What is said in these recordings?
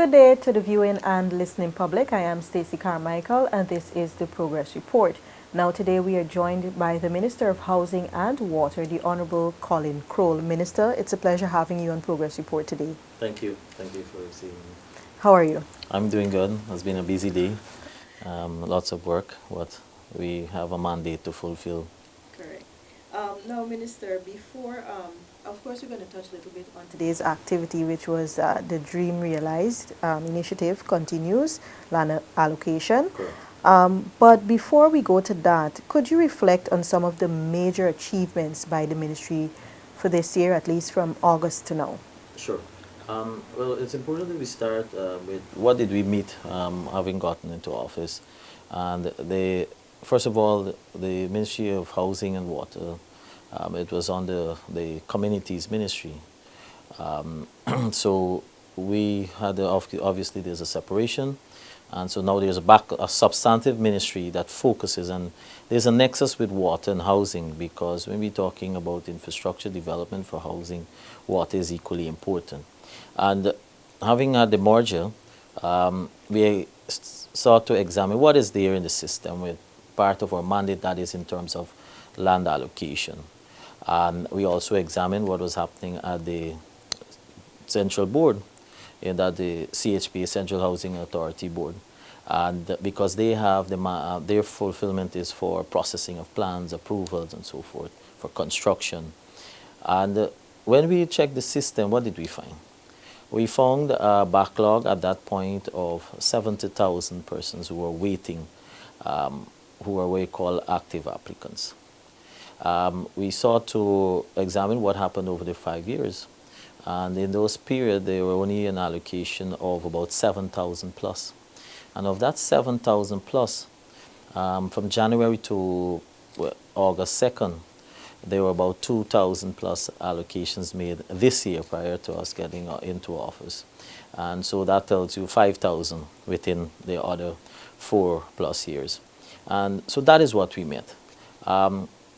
Good day to the viewing and listening public. I am Stacey Carmichael and this is the Progress Report. Now today we are joined by the Minister of Housing and Water, the Honorable Collin Croal. Minister, it's a pleasure having you on Progress Report today. Thank you. Thank you for receiving me. How are you? I'm doing good. It's been a busy day. Lots of work, but we have a mandate to fulfill. Correct. Now, Minister, of course, we're going to touch a little bit on today's activity, which was the Dream Realized initiative continues, land allocation. Correct. But before we go to that, could you reflect on some of the major achievements by the ministry for this year, at least from August to now? Sure. Well, it's important that we start with what did we meet having gotten into office. And first of all, the Ministry of Housing and Water, it was under the Communities Ministry. So we had, obviously there's a separation. And so now there's a substantive ministry that focuses, and there's a nexus with water and housing, because when we're talking about infrastructure development for housing, water is equally important. And having had the merger, we sought to examine what is there in the system with part of our mandate, that is in terms of land allocation. And we also examined what was happening at the central board, in that the CHP, Central Housing Authority Board, and because they have their fulfillment is for processing of plans, approvals, and so forth for construction. And when we checked the system, what did we find? We found a backlog at that point of 70,000 persons who were waiting, who were what we call active applicants. We sought to examine what happened over the 5 years. And in those periods, there were only an allocation of about 7,000 plus. And of that 7,000 plus, from January to August 2nd, there were about 2,000 plus allocations made this year prior to us getting into office. And so that tells you 5,000 within the other 4+ years. And so that is what we met.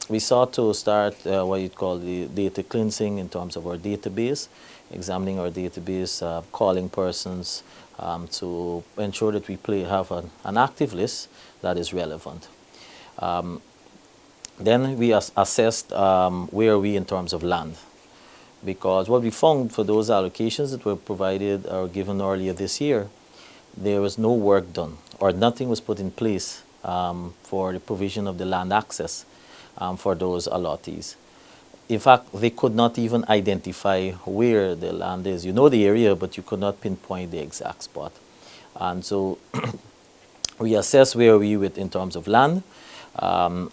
We sought to start what you'd call the data cleansing in terms of our database, examining our database, calling persons to ensure that we have an active list that is relevant. Then we assessed where are we in terms of land, because what we found for those allocations that were provided or given earlier this year, there was no work done or nothing was put in place for the provision of the land access for those allottees. In fact, they could not even identify where the land is. You know the area, but you could not pinpoint the exact spot. And so we assessed where we were in terms of land, and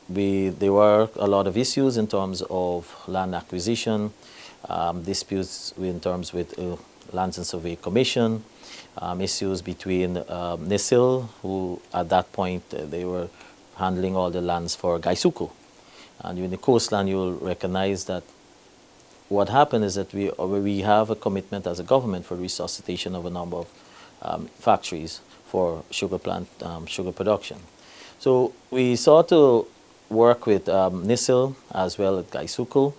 there were a lot of issues in terms of land acquisition, disputes in terms with Lands and Survey Commission, issues between NISIL, who at that point they were handling all the lands for Gaisuku. And in the coastline, you'll recognize that what happened is that we have a commitment as a government for resuscitation of a number of factories for sugar production. So we sought to work with NISIL as well as Gaisuku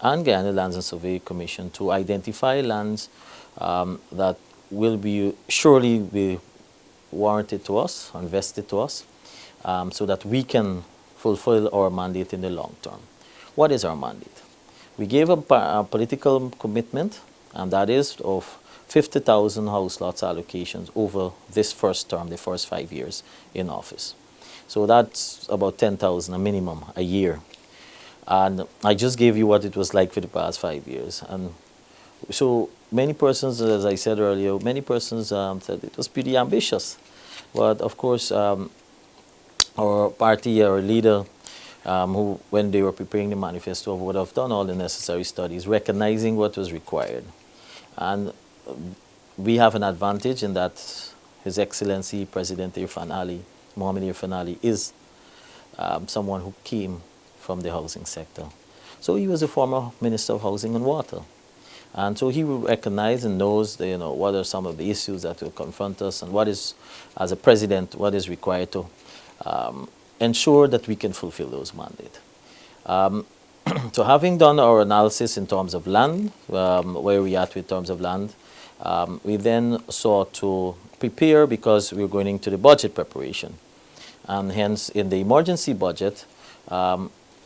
and Guyana Lands and Survey Commission to identify lands that will surely be warranted to us, invested to us, so that we can fulfill our mandate in the long term. What is our mandate? We gave a political commitment, and that is of 50,000 house lots allocations over this first term, the first 5 years in office. So that's about 10,000 a minimum a year. And I just gave you what it was like for the past 5 years. And so many persons, as I said earlier, many persons said it was pretty ambitious. But of course, our party, our leader, who, when they were preparing the manifesto, would have done all the necessary studies, recognizing what was required. And we have an advantage in that His Excellency President Mohamed Irfan Ali, is someone who came from the housing sector. So he was a former Minister of Housing and Water. And so he will recognize and knows what are some of the issues that will confront us, and what is, as a president, what is required to ensure that we can fulfill those mandates. So having done our analysis in terms of land, where we are in terms of land, We then sought to prepare because we were going into the budget preparation. And hence, in the emergency budget,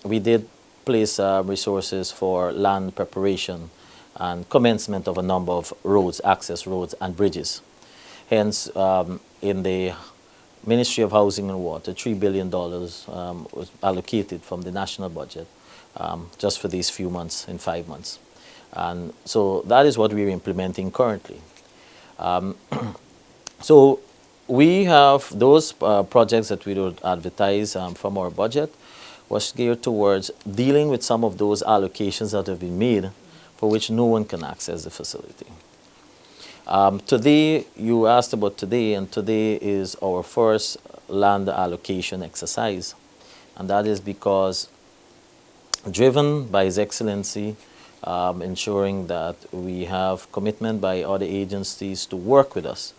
we did place resources for land preparation and commencement of a number of roads, access roads and bridges. Hence, in the Ministry of Housing and Water, $3 billion was allocated from the national budget just for these few months, in 5 months. And so that is what we're implementing currently. So we have those projects that we would advertise from our budget was geared towards dealing with some of those allocations that have been made for which no one can access the facility. Today, you asked about today, and today is our first land allocation exercise. And that is because, driven by His Excellency, ensuring that we have commitment by other agencies to work with us,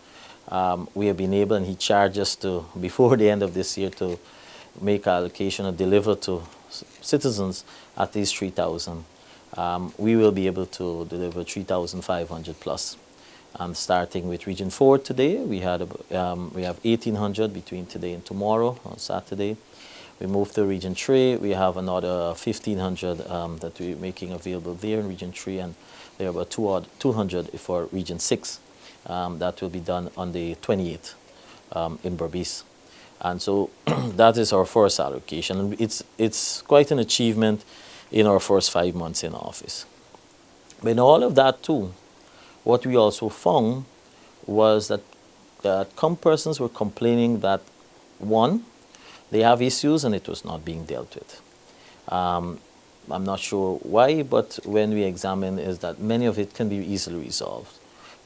we have been able, and he charged us to, before the end of this year, to make allocation and deliver to citizens at least 3,000. We will be able to deliver 3,500 plus. Starting with Region 4 today, we have 1,800 between today and tomorrow on Saturday. We move to Region 3, we have another 1,500 that we're making available there in Region 3, and there are about 200 for Region 6. That will be done on the 28th in Berbice. And so that is our first allocation. And it's quite an achievement in our first 5 months in office. But in all of that too, what we also found was that some persons were complaining that, one, they have issues and it was not being dealt with. I'm not sure why, but when we examine is that many of it can be easily resolved.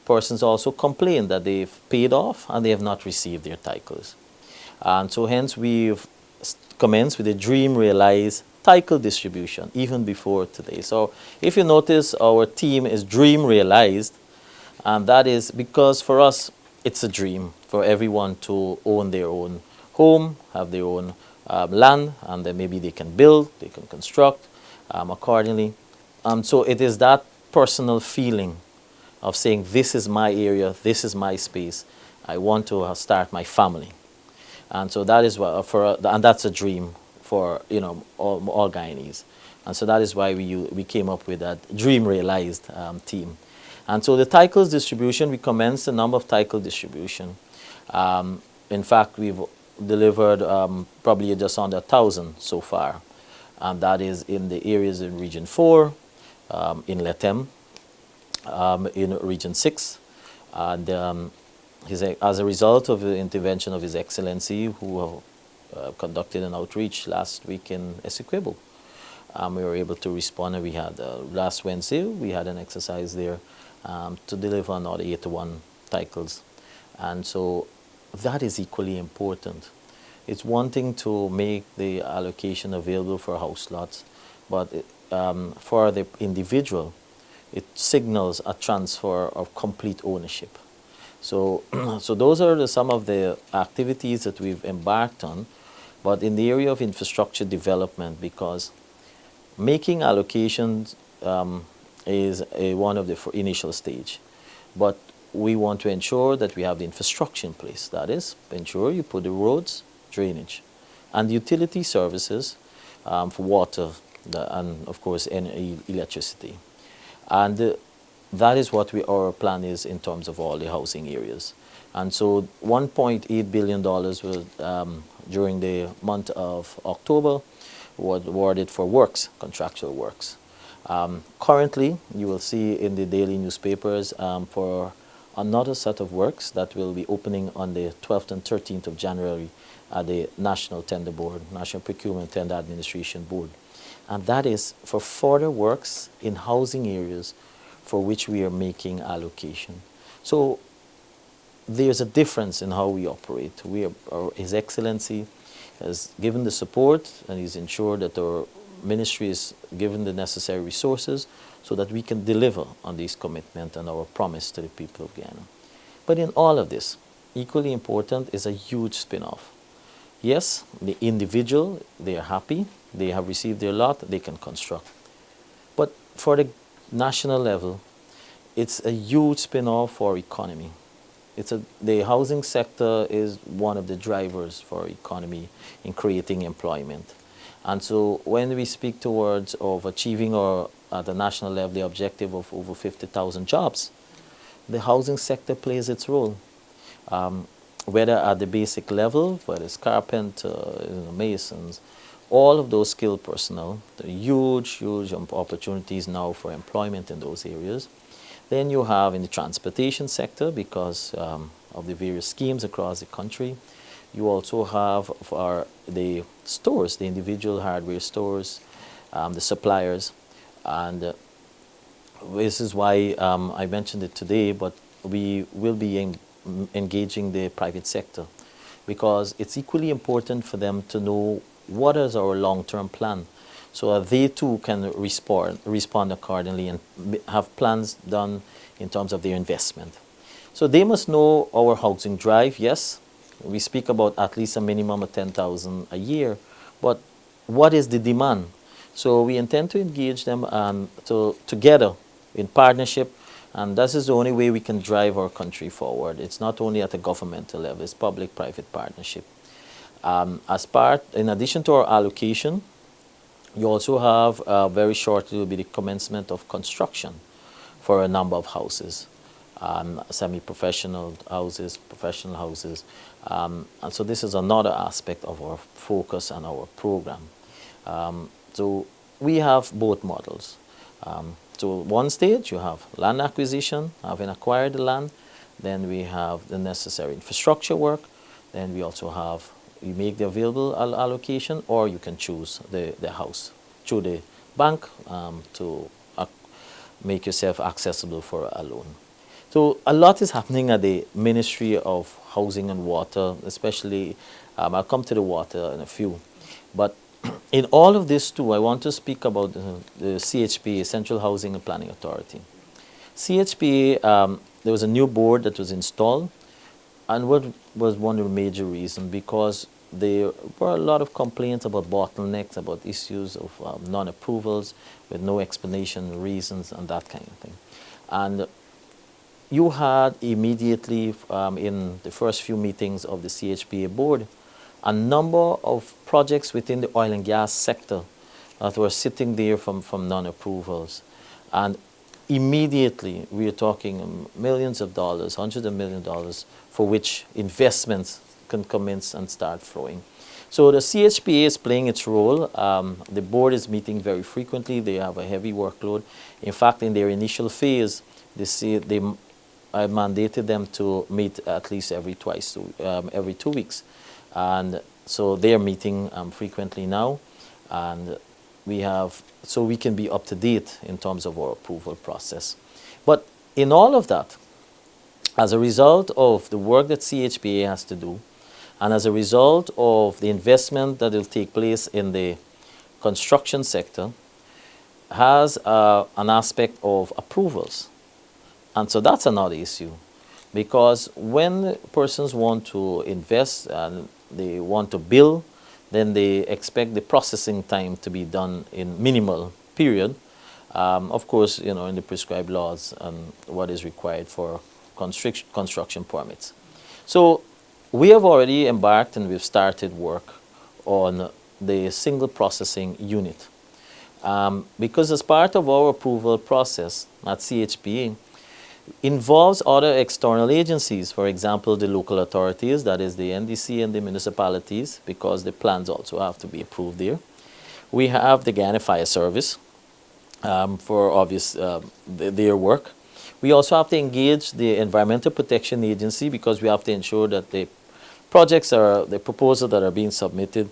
Persons also complain that they've paid off and they have not received their titles. And so hence we've commenced with a dream realized title distribution even before today. So if you notice, our team is dream realized, and that is because for us it's a dream for everyone to own their own home, have their own land, and then maybe they can build, they can construct accordingly. So it is that personal feeling of saying, this is my area, this is my space, I want to start my family. And so that is what and that's a dream for all Guyanese. And so that is why we came up with that dream realized team. And so the titles distribution, we commenced a number of title distribution. In fact, we've delivered probably just under 1,000 so far. And that is in the areas in Region 4, in Letem, in Region 6. And as a result of the intervention of His Excellency, who conducted an outreach last week in Essequibo, we were able to respond, and we had, last Wednesday, we had an exercise there to deliver another 81 titles. And so that is equally important. It's one thing to make the allocation available for house lots, but for the individual, it signals a transfer of complete ownership. So, so those are some of the activities that we've embarked on, but in the area of infrastructure development, because making allocations is one of the initial stage, but we want to ensure that we have the infrastructure in place. That is, ensure you put the roads, drainage, and utility services for water, and of course electricity. And that is what our plan is in terms of all the housing areas. And so $1.8 billion was, during the month of October, was awarded for works, contractual works. Currently, you will see in the daily newspapers for another set of works that will be opening on the 12th and 13th of January at the National Tender Board, National Procurement Tender Administration Board. And that is for further works in housing areas for which we are making allocation. So there's a difference in how we operate. His Excellency has given the support, and he's ensured that our ministry is given the necessary resources so that we can deliver on this commitment and our promise to the people of Guyana. But in all of this, equally important is a huge spin-off. Yes, the individual, they are happy, they have received their lot, they can construct. But for the national level, it's a huge spin-off for economy. The housing sector is one of the drivers for economy in creating employment. And so when we speak towards of achieving our, at the national level, the objective of over 50,000 jobs, the housing sector plays its role. Whether at the basic level, whether it's carpenter, masons, all of those skilled personnel, there are huge opportunities now for employment in those areas. Then you have in the transportation sector, because of the various schemes across the country. You also have for the stores, the individual hardware stores, the suppliers, and this is why I mentioned it today, but we will be engaging the private sector, because it's equally important for them to know what is our long-term plan, so they too can respond accordingly and have plans done in terms of their investment. So they must know our housing drive. Yes, we speak about at least a minimum of 10,000 a year, but what is the demand? So we intend to engage them together in partnership, and this is the only way we can drive our country forward. It's not only at a governmental level, it's public-private partnership. In addition to our allocation, you also have very shortly will be the commencement of construction for a number of houses, semi-professional houses, professional houses. And so this is another aspect of our focus and our program. So we have both models. So one stage, you have land acquisition, having acquired the land. Then we have the necessary infrastructure work. Then we also have, you make the available allocation, or you can choose the house through the bank to make yourself accessible for a loan. So a lot is happening at the Ministry of Housing and Water, especially, I'll come to the water in a few. But in all of this too, I want to speak about the CHPA, Central Housing and Planning Authority. CHPA, there was a new board that was installed, and what was one of the major reasons? Because there were a lot of complaints about bottlenecks, about issues of non-approvals with no explanation, reasons, and that kind of thing. And you had immediately in the first few meetings of the CHPA board a number of projects within the oil and gas sector that were sitting there from non-approvals. And immediately we are talking millions of dollars, hundreds of millions of dollars, for which investments can commence and start flowing. So the CHPA is playing its role. The board is meeting very frequently. They have a heavy workload. In fact, in their initial phase, I mandated them to meet at least every 2 weeks. And so they are meeting frequently now. And so we can be up to date in terms of our approval process. But in all of that, as a result of the work that CHPA has to do, and as a result of the investment that will take place in the construction sector, has an aspect of approvals. And so that's another issue, because when persons want to invest and they want to build, then they expect the processing time to be done in minimal period. Of course, in the prescribed laws and what is required for construction permits. So we have already embarked and we've started work on the single processing unit. Because as part of our approval process at CHPA, involves other external agencies, for example, the local authorities, that is the NDC and the municipalities, because the plans also have to be approved there. We have the Guyana Fire Service for obvious their work. We also have to engage the Environmental Protection Agency, because we have to ensure that the the proposals that are being submitted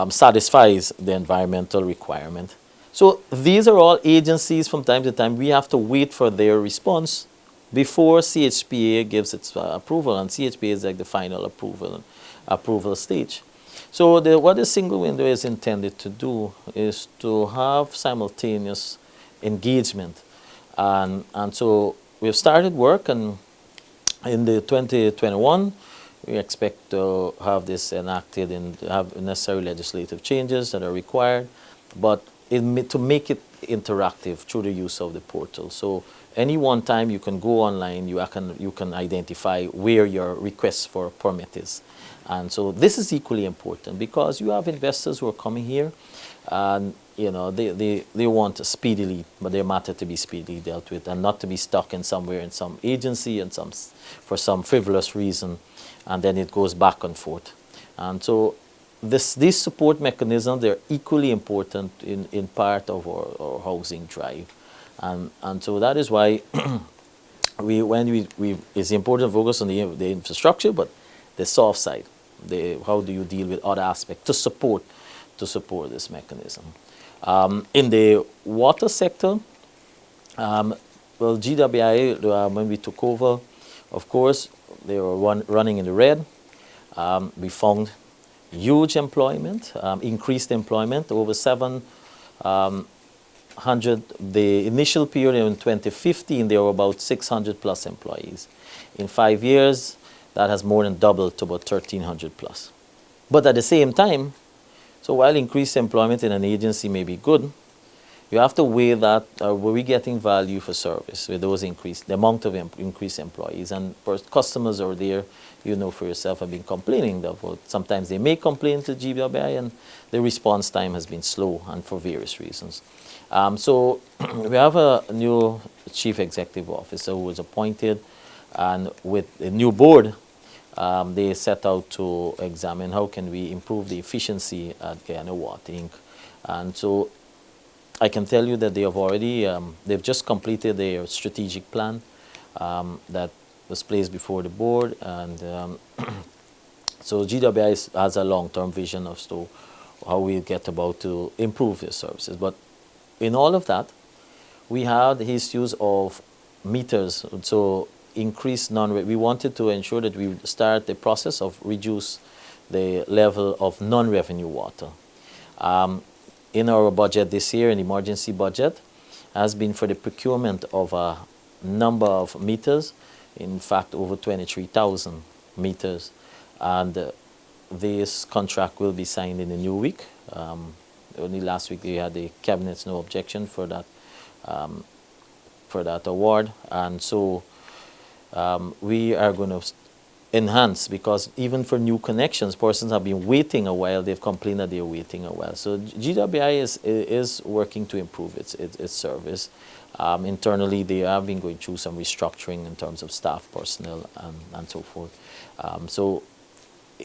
satisfies the environmental requirement. So these are all agencies. From time to time, we have to wait for their response before CHPA gives its approval, and CHPA is like the final approval stage. So what the single window is intended to do is to have simultaneous engagement. And so we've started work, and in the 2021, we expect to have this enacted and have necessary legislative changes that are required, but to make it interactive through the use of the portal. So any one time you can go online, you can identify where your request for a permit is. And so this is equally important because you have investors who are coming here and they want speedily, but they matter to be speedily dealt with and not to be stuck in somewhere in some agency and for some frivolous reason, and then it goes back and forth. And so these support mechanisms, they're equally important in part of our housing drive. And so that is why it's important to focus on the infrastructure, but the soft side, how do you deal with other aspects to support this mechanism. In the water sector, well, GWI, when we took over, of course, they were running in the red. We found huge employment, increased employment, over 700. The initial period in 2015, there were about 600 plus employees. In 5 years, that has more than doubled to about 1,300 plus. But at the same time, so while increased employment in an agency may be good, you have to weigh that, were we getting value for service with those the amount of increased employees? And customers are there, for yourself, have been complaining about, sometimes they may complain to GWI and the response time has been slow and for various reasons. So we have a new chief executive officer who was appointed, and with a new board, they set out to examine how can we improve the efficiency at Guyana Water Inc. And so I can tell you that they have already, they've just completed their strategic plan that was placed before the board. And so GWI has a long-term vision of how we get about to improve their services. But in all of that, we had issues of meters. So we wanted to ensure that we start the process of reduce the level of non-revenue water. In our budget this year, an emergency budget, has been for the procurement of a number of meters, in fact over 23,000 meters. And this contract will be signed in a new week. Only last week they had the cabinet's no objection for that award. And so we are going to enhance, because even for new connections, persons have been waiting a while. They've complained that they're waiting a while. So GWI is working to improve its service. Internally, they have been going through some restructuring in terms of staff, personnel, and so forth. So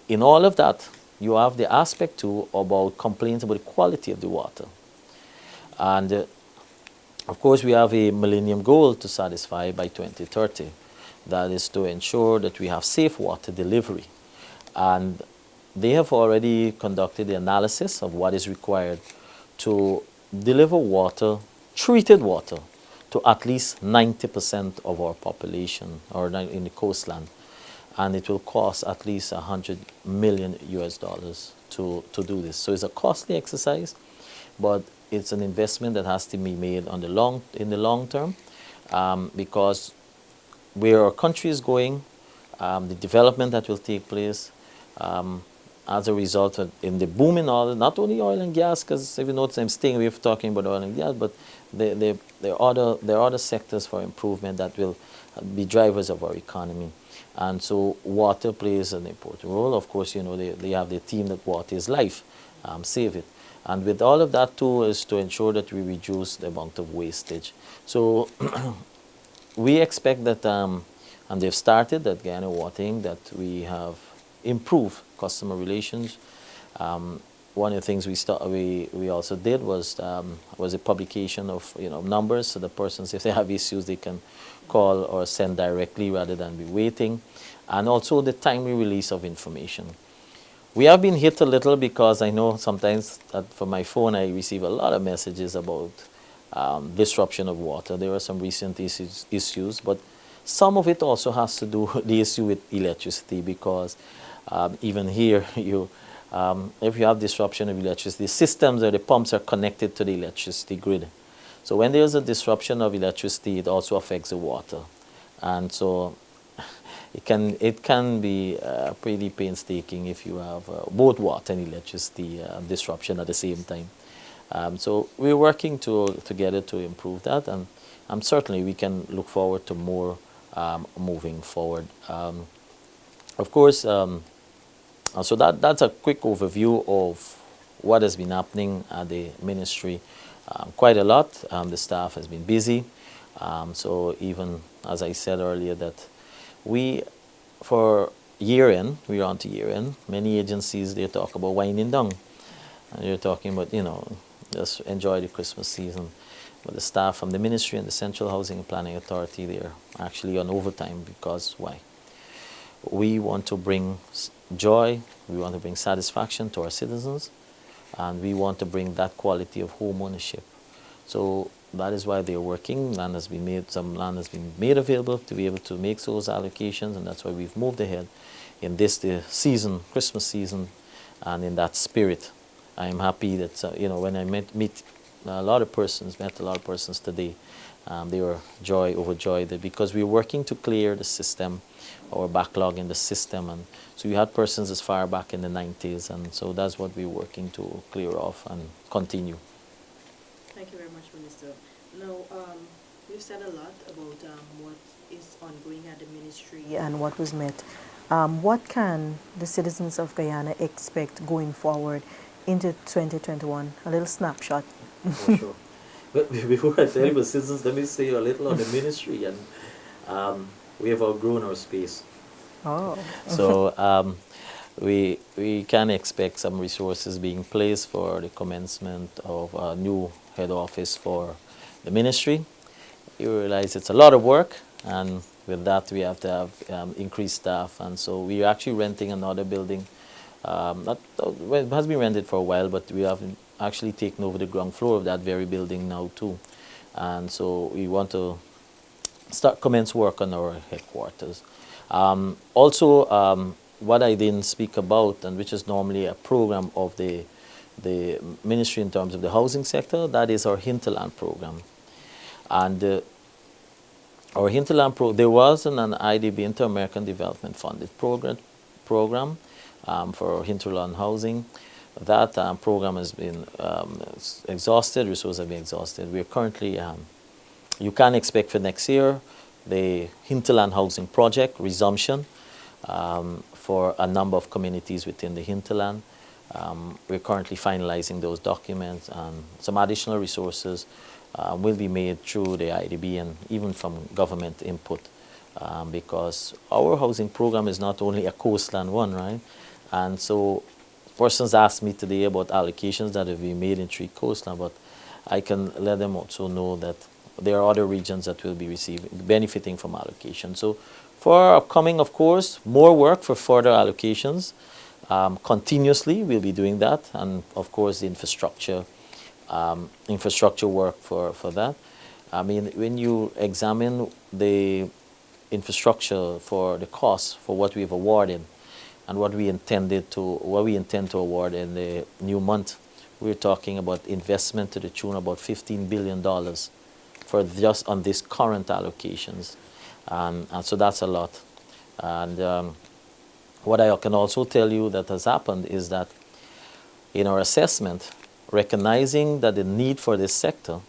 in all of that, you have the aspect too about complaints about the quality of the water. And of course, we have a millennium goal to satisfy by 2030. That is to ensure that we have safe water delivery. And they have already conducted the analysis of what is required to deliver water, treated water, to at least 90% of our population or in the coastland. And it will cost at least $100 million to do this. So it's a costly exercise, but it's an investment that has to be made in the long term, because where our country is going, the development that will take place as a result of in the boom in oil, not only oil and gas, because if you notice I'm staying away from talking about oil and gas, but there are other sectors for improvement that will be drivers of our economy. And so water plays an important role. Of course, they have the theme that water is life, save it. And with all of that too is to ensure that we reduce the amount of wastage. So we expect that, and they've started at Guyana Water Inc., that we have improved customer relations. One of the things we also did was a publication of numbers, so the persons, if they have issues, they can call or send directly rather than be waiting, and also the timely release of information. We have been hit a little because I know sometimes from my phone I receive a lot of messages about disruption of water. There are some recent issues, but some of it also has to do with the issue with electricity, because even here, if you have disruption of electricity, the systems or the pumps are connected to the electricity grid. So when there's a disruption of electricity, it also affects the water. And so it can be pretty painstaking if you have both water and electricity disruption at the same time. So we're working together to improve that, and certainly we can look forward to more moving forward. Of course, so that's a quick overview of what has been happening at the ministry. Quite a lot. The staff has been busy. So even as I said earlier, that we, for year end, we're on to year end. Many agencies, they talk about winding down. And you're talking about, just enjoy the Christmas season. But the staff from the ministry and the Central Housing and Planning Authority, they're actually on overtime because why? We want to bring joy, we want to bring satisfaction to our citizens, and we want to bring that quality of home ownership. So that is why they're working. Some land has been made available to be able to make those allocations, and that's why we've moved ahead in the season, Christmas season, and in that spirit. I am happy that, when I met a lot of persons today, they were overjoyed that because we're working to clear the system, or backlog in the system, and so you had persons as far back in the 90s, and so that's what we're working to clear off and continue. Thank you very much, Minister. Now, you've said a lot about what is ongoing at the ministry and what was met. What can the citizens of Guyana expect going forward into 2021? A little snapshot. For sure. But before I tell you about citizens, let me say a little on the ministry, and we have outgrown our space. Oh. So we can expect some resources being placed for the commencement of a new head office for the ministry. You realize it's a lot of work, and with that we have to have increased staff, and so we are actually renting another building. Well, it has been rented for a while, but we have actually taken over the ground floor of that very building now too, and so we want to commence work on our headquarters. Also, what I didn't speak about, and which is normally a program of the ministry in terms of the housing sector, that is our hinterland program. And our hinterland there was an IDB, Inter-American Development funded program for hinterland housing. That program has been exhausted, resources have been exhausted. We are currently, you can expect for next year, the hinterland housing project resumption for a number of communities within the hinterland. We're currently finalizing those documents, and some additional resources will be made through the IDB and even from government input, because our housing program is not only a coastland one, right? And so persons asked me today about allocations that have been made in 3 coastland, but I can let them also know that there are other regions that will be benefiting from allocation. So for upcoming, of course, more work for further allocations. Continuously, we'll be doing that, and of course, the infrastructure work for that. I mean, when you examine the infrastructure for the cost for what we've awarded and what we intend to award in the new month, we're talking about investment to the tune of about $15 billion for just on these current allocations, and so that's a lot. And what I can also tell you that has happened is that in our assessment, recognizing that the need for this sector,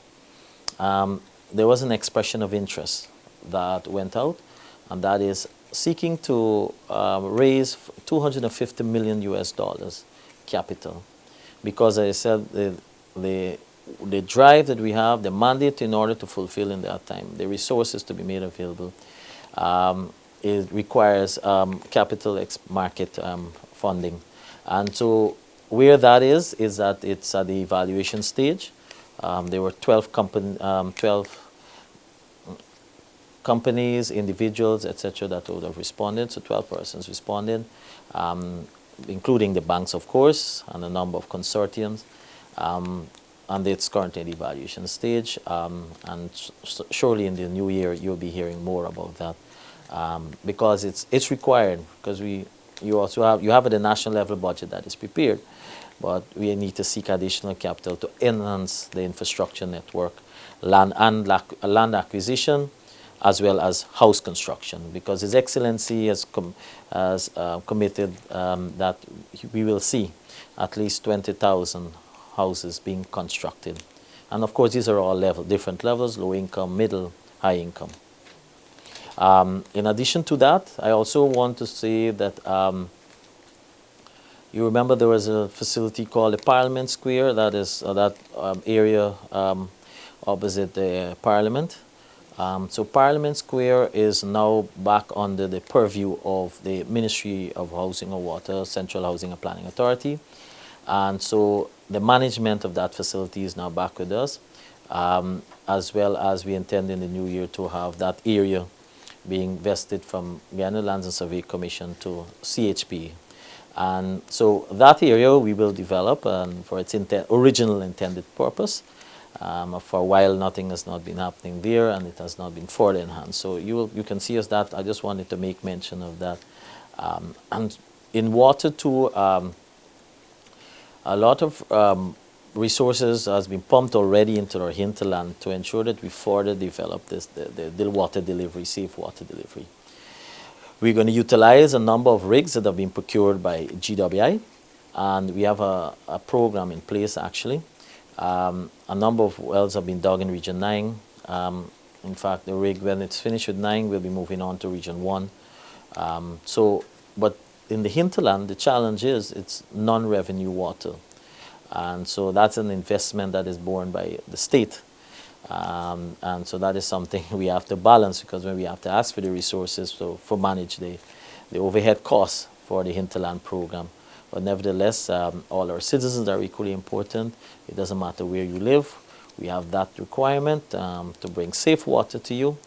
there was an expression of interest that went out, and that is seeking to raise $250 million US capital, because as I said, the drive that we have, the mandate in order to fulfill in that time, the resources to be made available, it requires capital market funding. And so where that is that it's at the evaluation stage. There were 12 companies, individuals, etc., that would have responded. So 12 persons responded, including the banks, of course, and a number of consortiums. And it's currently at the evaluation stage. And surely in the new year, you'll be hearing more about that. Because it's required, because you have the national level budget that is prepared, but we need to seek additional capital to enhance the infrastructure network, land acquisition, as well as house construction, because His Excellency has committed that we will see at least 20,000 houses being constructed And of course, these are all different levels: low income, middle, high income. In addition to that, I also want to say that you remember there was a facility called the Parliament Square, that is that area opposite the Parliament. So Parliament Square is now back under the purview of the Ministry of Housing and Water, Central Housing and Planning Authority. And so the management of that facility is now back with us, as well as we intend in the new year to have that area being vested from Guyana Lands and Survey Commission to CHP. And so that area we will develop for its original intended purpose. For a while, nothing has not been happening there, and it has not been further enhanced. So you can see us that. I just wanted to make mention of that. And in water too, a lot of resources has been pumped already into our hinterland to ensure that we further develop the water delivery, safe water delivery. We're going to utilize a number of rigs that have been procured by GWI, and we have a program in place actually. A number of wells have been dug in Region 9. In fact, the rig, when it's finished with 9, will be moving on to Region 1. But in the hinterland, the challenge is it's non-revenue water. And so that's an investment that is borne by the state. And so that is something we have to balance, because when we have to ask for the resources for manage the overhead costs for the hinterland program. But nevertheless, all our citizens are equally important. It doesn't matter where you live. We have that requirement to bring safe water to you,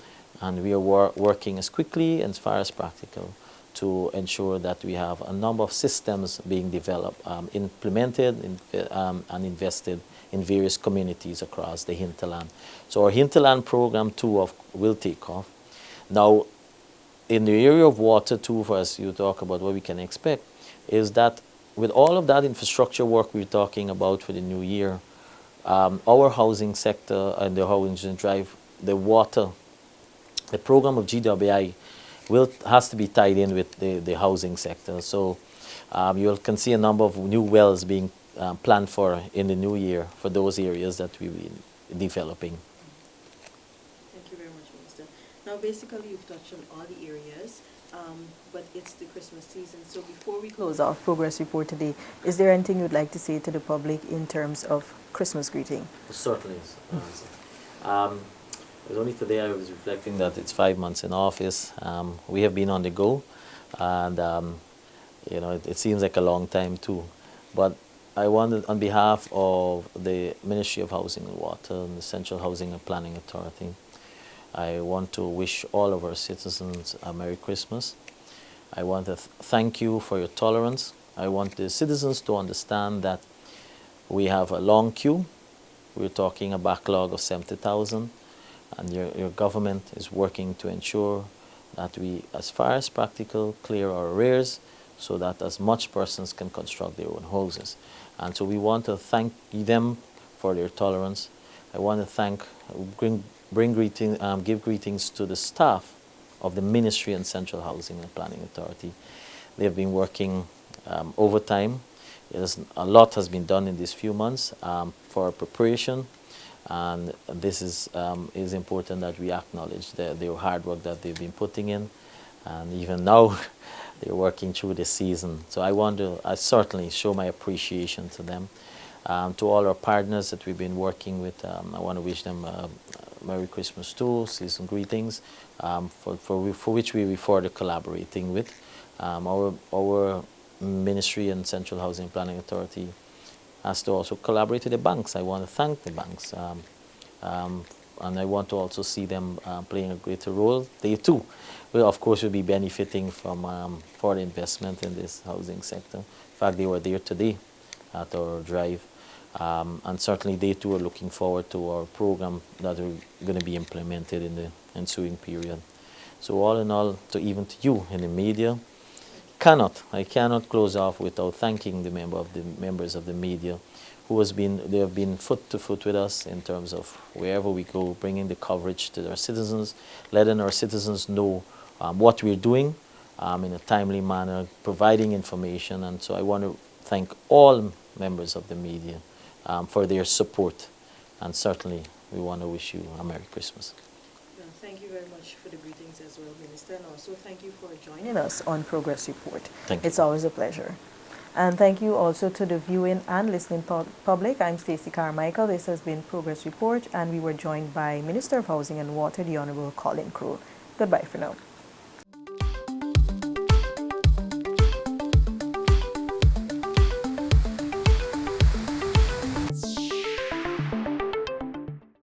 and we are working as quickly and as far as practical to ensure that we have a number of systems being developed, implemented, and invested in various communities across the hinterland. So our hinterland program too will take off. Now, in the area of water too, for us, you talk about what we can expect, is that with all of that infrastructure work we're talking about for the new year, our housing sector and the housing drive, the water, the program of GWI has to be tied in with the housing sector. So you can see a number of new wells being planned for in the new year for those areas that we will be developing. Thank you very much, Minister. Now, basically, you've touched on all the areas, but it's the Christmas season. So before we close our progress report today, is there anything you'd like to say to the public in terms of Christmas greeting? Certainly. It was only today I was reflecting that it's 5 months in office. We have been on the go, and it seems like a long time too. But I wanted, on behalf of the Ministry of Housing and Water and the Central Housing and Planning Authority, I want to wish all of our citizens a Merry Christmas. I want to thank you for your tolerance. I want the citizens to understand that we have a long queue. We're talking a backlog of 70,000, and your government is working to ensure that we, as far as practical, clear our arrears so that as much persons can construct their own houses. And so we want to thank them for their tolerance. I want to give greetings to the staff of the Ministry and Central Housing and Planning Authority. They have been working overtime. A lot has been done in these few months for preparation, and this is important that we acknowledge the hard work that they've been putting in, and even now they're working through the season. So I certainly show my appreciation to them. To all our partners that we've been working with, I want to wish them Merry Christmas too, season greetings, for which we will further collaborating with. Our Ministry and Central Housing and Planning Authority has to also collaborate with the banks. I want to thank the banks, and I want to also see them playing a greater role. They too will, of course, will be benefiting from further investment in this housing sector. In fact, they were there today at our drive. And certainly they too are looking forward to our program that are going to be implemented in the ensuing period. So all in all, even to you in the media, I cannot close off without thanking the members of the media who they have been foot to foot with us in terms of wherever we go, bringing the coverage to our citizens, letting our citizens know what we're doing in a timely manner, providing information. And so I want to thank all members of the media for their support And certainly, we want to wish you a Merry Christmas. Well, thank you very much for the greetings as well, Minister, and also thank you for joining us on Progress Report. Thank you. It's always a pleasure. And thank you also to the viewing and listening public. I'm Stacey Carmichael. This has been Progress Report, and we were joined by Minister of Housing and Water, the Honorable Collin Croal. Goodbye for now.